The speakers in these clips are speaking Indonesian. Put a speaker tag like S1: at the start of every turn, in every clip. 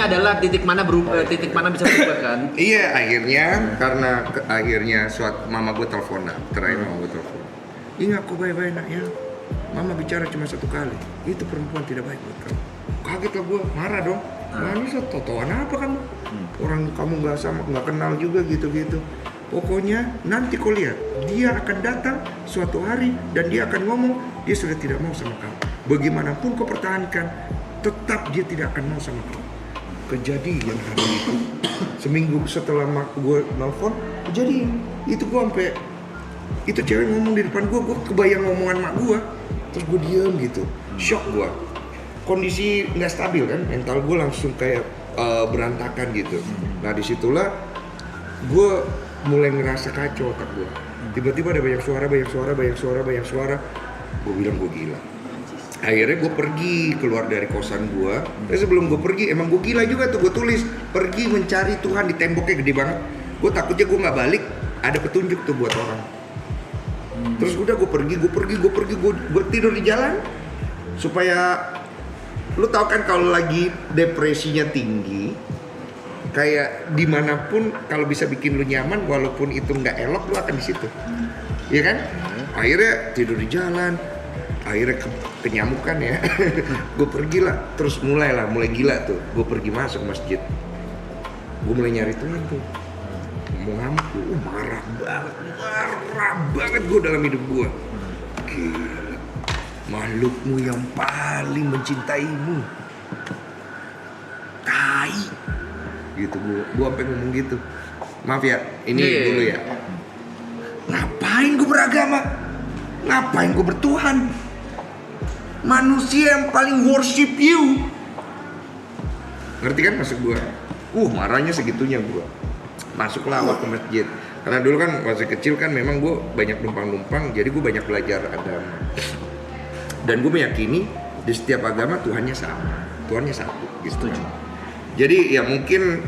S1: adalah titik mana bisa berubah kan?
S2: Iya, akhirnya suatu mama gue telepon, terakhir mama gue telepon. Ingat kok baik-baik nak ya. Mama bicara cuma satu kali. Itu perempuan tidak baik buat kamu. Kaget lah gue, marah dong. Manis lah, totoan apa kamu? Orang kamu nggak kenal juga gitu-gitu. Pokoknya nanti kau lihat, dia akan datang suatu hari dan dia akan ngomong dia sudah tidak mau sama kamu. Bagaimanapun kau pertahankan, tetap dia tidak akan mau sama kamu. Kejadian hari itu, seminggu setelah gue nelfon, kejadian. Itu gue sampai, itu cewek ngomong di depan gue kebayang ngomongan mak gue. Terus gue diem gitu, shock gue. Kondisi nggak stabil kan, mental gue langsung kayak berantakan gitu. Nah disitulah gue mulai ngerasa kacau otak gue. Tiba-tiba ada banyak suara. Gue bilang gue gila. Akhirnya gue pergi keluar dari kosan gue. Tapi sebelum gue pergi, emang gue gila juga tuh. Gue tulis pergi mencari Tuhan di temboknya gede banget. Gue takutnya gue nggak balik, ada petunjuk tuh buat orang. Terus udah gue tidur di jalan supaya lu tahu kan kalau lagi depresinya tinggi, kayak dimanapun kalau bisa bikin lu nyaman walaupun itu nggak elok, lu akan di situ, ya kan? Akhirnya tidur di jalan, akhirnya kenyamukan ya. Gue pergilah, terus mulai gila tuh. Gue pergi masuk masjid, gue mulai nyari Tuhan tuh. Mau ngamuk, marah banget gue dalam hidup gue. Gila, makhlukmu yang paling mencintaimu, tai. Gitu gue sampai ngomong gitu. Maaf ya, ini dulu ya. Ngapain gue beragama? Ngapain gue bertuhan? Manusia yang paling worship you. Ngerti kan maksud gue? Marahnya segitunya gue. Masuklah awal ke masjid. Karena dulu kan masih kecil kan memang gue banyak numpang-numpang, jadi gue banyak belajar agama. Dan gue meyakini di setiap agama Tuhannya sama, Tuhannya satu gitu. Jadi ya mungkin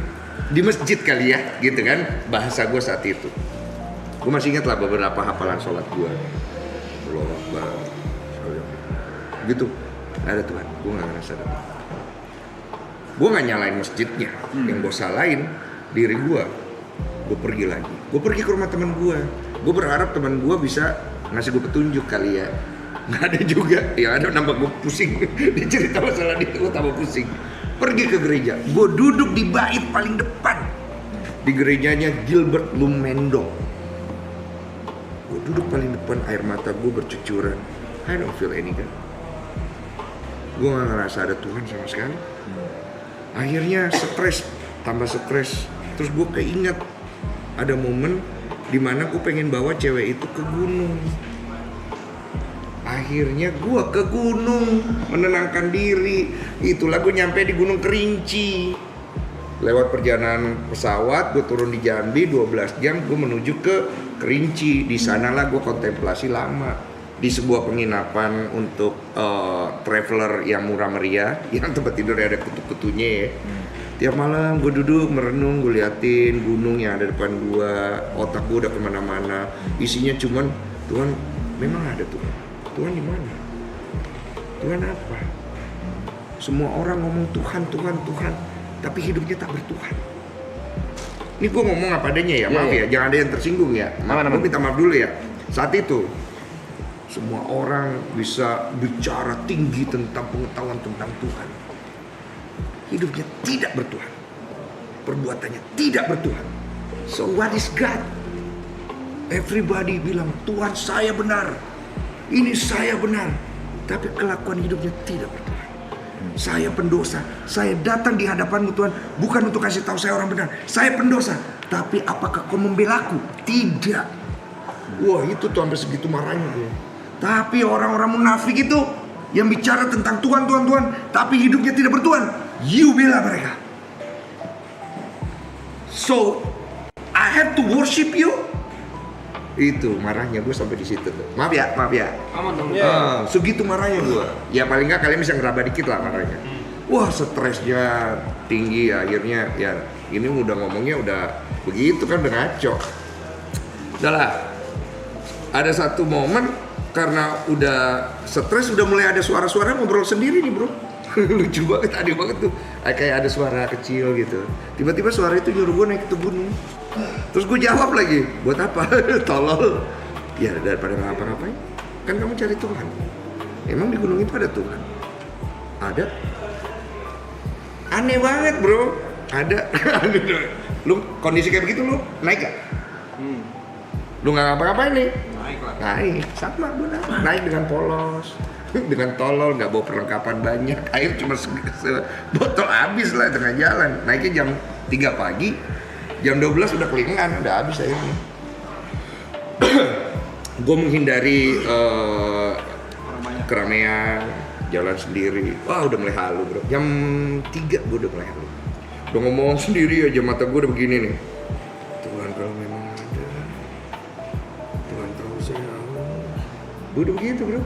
S2: di masjid kali ya gitu kan bahasa gue saat itu. Gue masih ingat lah beberapa hafalan sholat gue. Allahu Akbar. Gitu, ada Tuhan, gue gak ngerasa ada Tuhan. Gue gak nyalain masjidnya, yang gue salahin diri gue. Gue pergi lagi, gue pergi ke rumah teman gue. Gue berharap teman gue bisa ngasih gue petunjuk kali ya. Nggak ada juga, ya ada nambah gue pusing. Dia cerita masalah dia, gue tambah pusing. Pergi ke gereja, gue duduk di bait paling depan. Di gerejanya Gilbert Lumendo. Gue duduk paling depan, air mata gue bercucuran. I don't feel any God. Gue gak ngerasa ada Tuhan sama sekali. Akhirnya stres, tambah stres. Terus gue keinget ada momen dimana gue pengen bawa cewek itu ke gunung. Akhirnya gue ke gunung menenangkan diri. Itulah gue nyampe di Gunung Kerinci. Lewat perjalanan pesawat, gue turun di Jambi 12 jam, gue menuju ke Kerinci. Di sanalah gue kontemplasi lama di sebuah penginapan untuk traveler yang murah meriah, yang tempat tidurnya ada kutu-kutunya ya. Tiap malam gue duduk merenung, gue liatin gunung yang ada depan gue. Otak gue udah kemana-mana. Isinya cuman Tuhan, memang ada Tuhan. Tuhan di mana? Tuhan apa? Semua orang ngomong Tuhan, tapi hidupnya tak bertuhan. Ini gue ngomong apa adanya ya, maaf ya, jangan ada yang tersinggung ya. Gue minta maaf dulu ya. Saat itu semua orang bisa bicara tinggi tentang pengetahuan tentang Tuhan. Hidupnya tidak bertuhan, perbuatannya tidak bertuhan. So what is God? Everybody bilang Tuhan saya benar, ini saya benar, tapi kelakuan hidupnya tidak bertuhan. Saya pendosa, saya datang di hadapanmu Tuhan bukan untuk kasih tahu saya orang benar. Saya pendosa, tapi apakah kau membelaku? Tidak. Wah itu tuh sampai segitu marahnya gue. Tapi orang-orang munafik itu yang bicara tentang Tuhan, tapi hidupnya tidak bertuhan. You bela mereka. So I have to worship you. Itu marahnya gue sampai di situ tuh. Maaf ya.
S1: Aman dong.
S2: Segitu marahnya gue. Ya paling nggak kalian bisa ngeraba dikit lah marahnya. Wah stresnya tinggi akhirnya ya ini udah ngomongnya udah begitu kan udah ngaco. Udahlah. Ada satu momen karena udah stres udah mulai ada suara-suara ngobrol sendiri nih bro. Lucu banget, aneh banget tuh. Kayak ada suara kecil gitu. Tiba-tiba suara itu nyuruh gue naik ke gunung. Terus gue jawab lagi, buat apa? Tolol. Ya daripada ngapa-ngapain, kan kamu cari Tuhan. Emang di gunung itu ada Tuhan? Ada. Aneh banget bro. Ada. Lu kondisi kayak begitu lu naik gak? Lu nggak ngapa-ngapain nih?
S1: Naik lah.
S2: Naik, sama gue naik dengan polos. Dengan tolol, nggak bawa perlengkapan banyak, air cuma botol habis lah tengah jalan. Naiknya jam 3 pagi, jam 12 udah kelingan, udah habis airnya. Gue menghindari keramaian, jalan sendiri. Wah udah mulai halu bro, jam 3 gue udah mulai halu. Udah ngomong sendiri aja, mata gue udah begini nih. Tuhan kalau memang ada, Tuhan tahu saya haus. Gue udah begitu bro.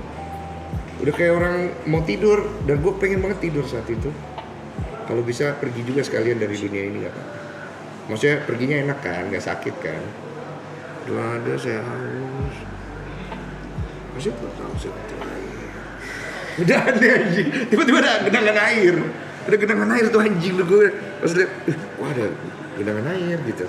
S2: Udah kayak orang mau tidur, dan gue pengen banget tidur saat itu. Kalau bisa pergi juga sekalian dari dunia ini gak apa-apa. Maksudnya perginya enak kan, gak sakit kan. Doa ada saya haus. Masih belum tahu saya butuh air. Udah ada anjing, tiba-tiba ada genangan air. Ada genangan air tuh anjing tuh gue. Pas liat, wah ada genangan air gitu.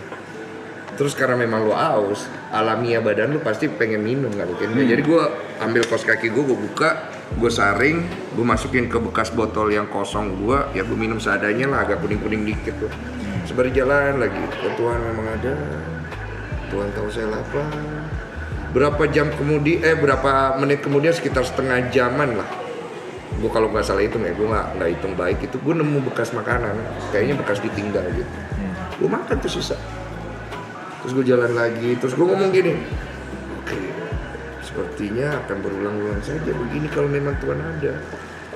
S2: Terus karena memang lu haus, alamiah badan lu pasti pengen minum gak mungkin. Jadi gue ambil kaos kaki gue buka, gue saring, gue masukin ke bekas botol yang kosong gue, ya gue minum seadanya lah, agak kuning-kuning dikit tuh. Sembari jalan lagi, oh, Tuhan memang ada, Tuhan tahu saya lapar. Berapa menit kemudian, sekitar setengah jaman lah. Gue kalau nggak salah hitung ya, gue nggak hitung baik itu, gue nemu bekas makanan, kayaknya bekas ditinggal gitu. Gue makan tuh sisa. Terus gue jalan lagi, terus gue ngomong gini, oke, sepertinya akan berulang-ulang saja begini kalau memang Tuhan ada.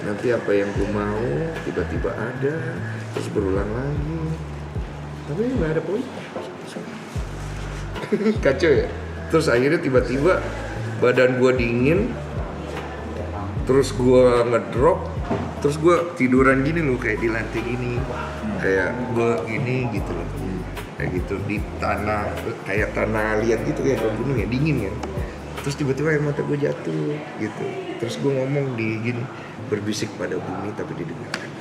S2: Nanti apa yang gue mau tiba-tiba ada, terus berulang lagi. Tapi nggak ada poin. Kacau ya. Terus akhirnya tiba-tiba badan gue dingin, terus gue ngedrop, terus gue tiduran gini loh, kayak di lantai gini, kayak gue gini gitu loh. Kayak gitu di tanah, kayak tanah liat gitu ya, kalau gunung ya dingin kan. Terus tiba-tiba air mata gue jatuh gitu. Terus gue ngomong di gini, berbisik pada bumi tapi didengarkan.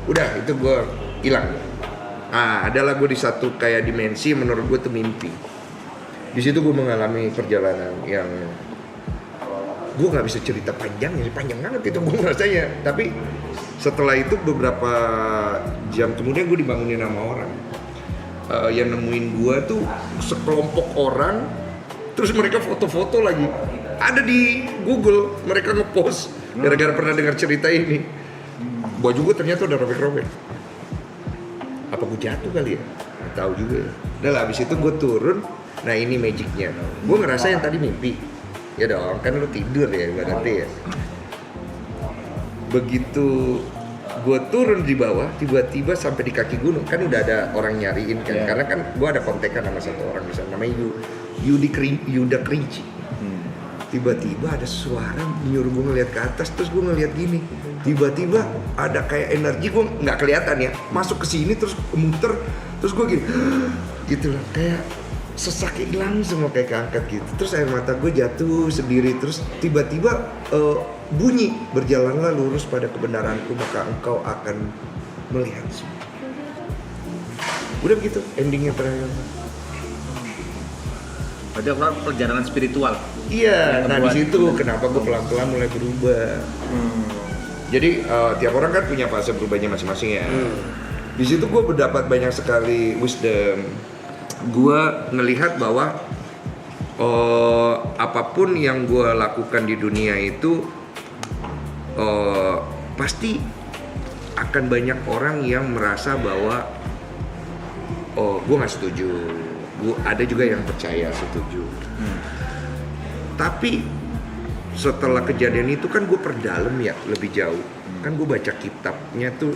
S2: Udah itu gue hilang. Adalah gue di satu kayak dimensi menurut gue tuh mimpi. Di situ gue mengalami perjalanan yang gue nggak bisa cerita panjang banget itu gue merasanya. Tapi setelah itu beberapa jam kemudian gue dibangunin sama orang yang nemuin gue tuh sekelompok orang, terus mereka foto-foto lagi ada di Google, mereka ngepost gara-gara pernah dengar cerita ini. Baju gue ternyata udah robek-robek. Apa gue jatuh kali ya? Nggak tahu juga ya. Udah lah, abis itu gue turun. Nah ini magicnya, gue ngerasa yang tadi mimpi. Ya dong, kan lu tidur ya berarti ya. Begitu gue turun di bawah, tiba-tiba sampai di kaki gunung, kan udah ada orang nyariin kan, karena kan gue ada kontekan sama satu orang di sana, namanya Yuda Kerinci. Tiba-tiba ada suara nyuruh gue ngeliat ke atas, terus gue ngeliat gini, tiba-tiba ada kayak energi, gue nggak kelihatan ya, masuk ke sini terus muter, terus gue gini, gitu loh, kayak sesak langsung kayak keangkat gitu. Terus air mata gue jatuh sendiri, terus tiba-tiba bunyi, berjalanlah lurus pada kebenaranku maka engkau akan melihat semua. Udah begitu endingnya terakhir.
S1: Berarti aku perjalanan spiritual.
S2: Iya, nah di situ kenapa gue pelan-pelan mulai berubah. Jadi tiap orang kan punya fase berubahnya masing-masing ya. Di situ gue mendapat banyak sekali wisdom. Gue ngelihat bahwa apapun yang gue lakukan di dunia itu pasti akan banyak orang yang merasa bahwa gue nggak setuju. Ada juga yang percaya setuju. Tapi setelah kejadian itu kan gue perdalam ya lebih jauh. Kan gue baca kitabnya tuh,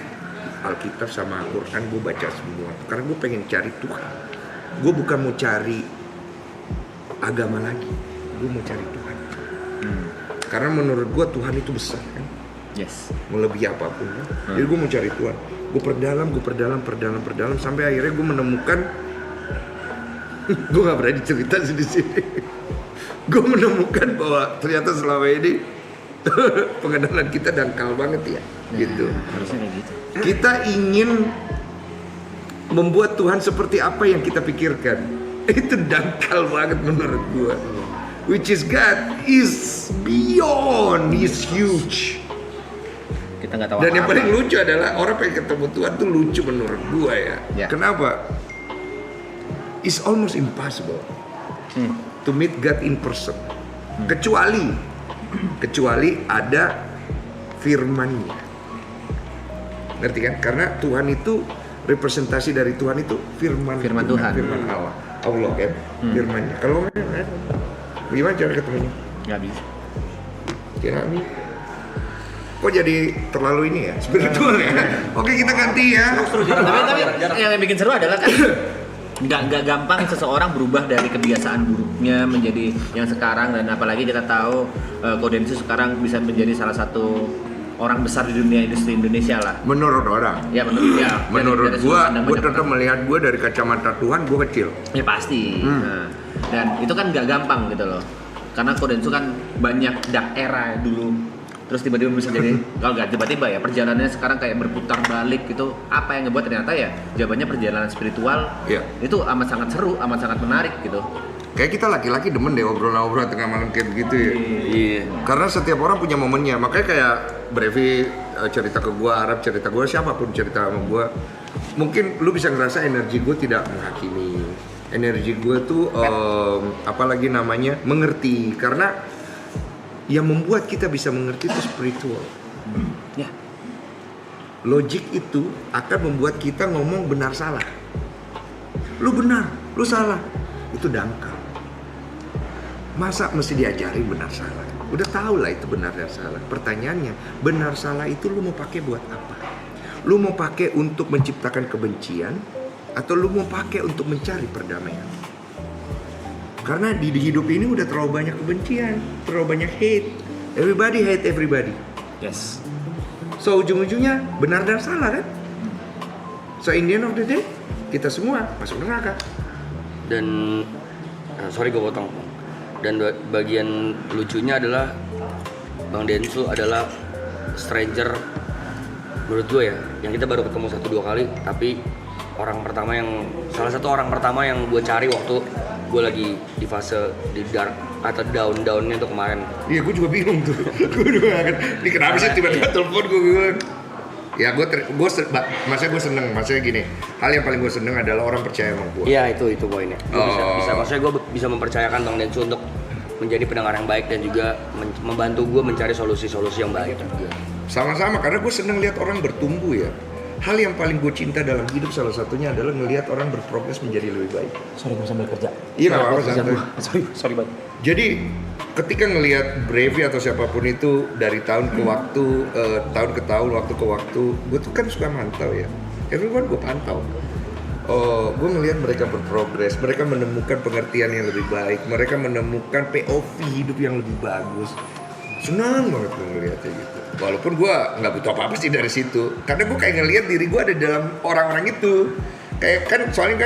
S2: Alkitab sama Al-Quran gue baca semua. Karena gue pengen cari Tuhan. Gue bukan mau cari agama lagi, gue mau cari Tuhan. Karena menurut gue Tuhan itu besar kan.
S1: Yes.
S2: Melebihi apapun kan. Jadi gue mau cari Tuhan. Gue perdalam sampai akhirnya gue menemukan. Gue nggak berani cerita di sini. Gue menemukan bahwa ternyata selama ini Pengenalan kita dangkal banget ya, gitu.
S1: Harusnya kayak gitu.
S2: Kita ingin membuat Tuhan seperti apa yang kita pikirkan. Itu dangkal banget menurut gua. Which is God is beyond, is huge.
S1: Kita nggak tahu
S2: Dan yang
S1: apa-apa.
S2: paling lucu adalah orang pengen ketemu Tuhan tuh lucu menurut gua ya.
S1: Ya.
S2: Kenapa? It's almost impossible to meet God in person. Kecuali ada firman-Nya. Ngerti kan? Karena Tuhan itu representasi dari Tuhan itu firman
S1: Tuhan.
S2: Firman Allah kan, firman-Nya. Kalau gimana cara ketemunya?
S1: Nggak bisa.
S2: Kira nih. Kok jadi terlalu ini ya? Spiritual ya? Oke, kita ganti ya.
S1: Tapi yang bikin seru adalah kan nggak gampang seseorang berubah dari kebiasaan buruknya menjadi yang sekarang, dan apalagi kita tahu Kodensu sekarang bisa menjadi salah satu orang besar di dunia industri Indonesia lah.
S2: Menurut orang.
S1: Ya
S2: Menurut
S1: dari
S2: gua
S1: sudut pandang banyak
S2: tetap
S1: orang.
S2: melihat gua dari kacamata Tuhan, gua kecil.
S1: Ya pasti. Nah, dan itu kan nggak gampang gitu loh. Karena Kodensu kan banyak dark era dulu. Terus tiba-tiba bisa jadi, kalau nggak tiba-tiba ya, perjalanannya sekarang kayak berputar balik gitu. Apa yang ngebuat ternyata ya jawabannya perjalanan spiritual.
S2: Iya.
S1: Itu amat sangat seru, amat sangat menarik gitu.
S2: Kayak kita laki-laki demen deh obrolan-obrolan tengah malam kayak begitu ya.
S3: Iya.
S2: Karena setiap orang punya momennya. Makanya kayak Brevi cerita ke gua, Arab cerita gua, siapapun cerita sama gua, mungkin lu bisa ngerasa energi gua tidak menghakimi. Energi gua tuh apalagi namanya mengerti, karena yang membuat kita bisa mengerti itu spiritual.
S1: Ya.
S2: Logik itu akan membuat kita ngomong benar salah. Lu benar, lu salah. Itu dangkal. Masa mesti diajari benar salah? Udah tahu lah itu benar dan salah. Pertanyaannya, benar salah itu lu mau pakai buat apa? Lu mau pakai untuk menciptakan kebencian atau lu mau pakai untuk mencari perdamaian? Karena di hidup ini udah terlalu banyak kebencian, terlalu banyak hate. Everybody hate everybody.
S1: Yes.
S2: So ujung-ujungnya benar dan salah kan? So in the end of the day, kita semua masuk neraka.
S3: Dan sorry gue potong. Dan bagian lucunya adalah Bang Densu adalah stranger menurut gue ya, yang kita baru ketemu 1-2 kali, tapi salah satu orang pertama yang gue cari waktu gue lagi di fase di dark atau down-downnya tuh kemarin.
S2: Iya, gue juga bingung tuh. Gue juga kan, ini kenapa sih tiba-tiba telepon gue bilang. Ya maksudnya gue seneng, maksudnya gini, hal yang paling gue seneng adalah orang percaya sama gue.
S3: Iya, itu poinnya. Bisa maksudnya gue bisa mempercayakan Bang Densu untuk menjadi pendengar yang baik dan juga membantu gue mencari solusi-solusi yang baik.
S2: Sama-sama, karena gue seneng lihat orang bertumbuh ya. Hal yang paling gue cinta dalam hidup salah satunya adalah ngelihat orang berprogres menjadi lebih baik.
S1: Sorry, gue sambil kerja.
S2: Iya, nggak apa-apa, santai.
S1: Sorry banget.
S2: Jadi ketika ngelihat Brevi atau siapapun itu dari tahun ke waktu, tahun ke tahun, waktu ke waktu, gue tuh kan suka mantau ya. Everyone gue pantau. Gue ngelihat mereka berprogres, mereka menemukan pengertian yang lebih baik, mereka menemukan POV hidup yang lebih bagus. Senang banget gue ngeliatnya gitu. Walaupun gue nggak butuh apa-apa sih dari situ, karena gue kayak ngelihat diri gue ada dalam orang-orang itu. Kayak kan soalnya kan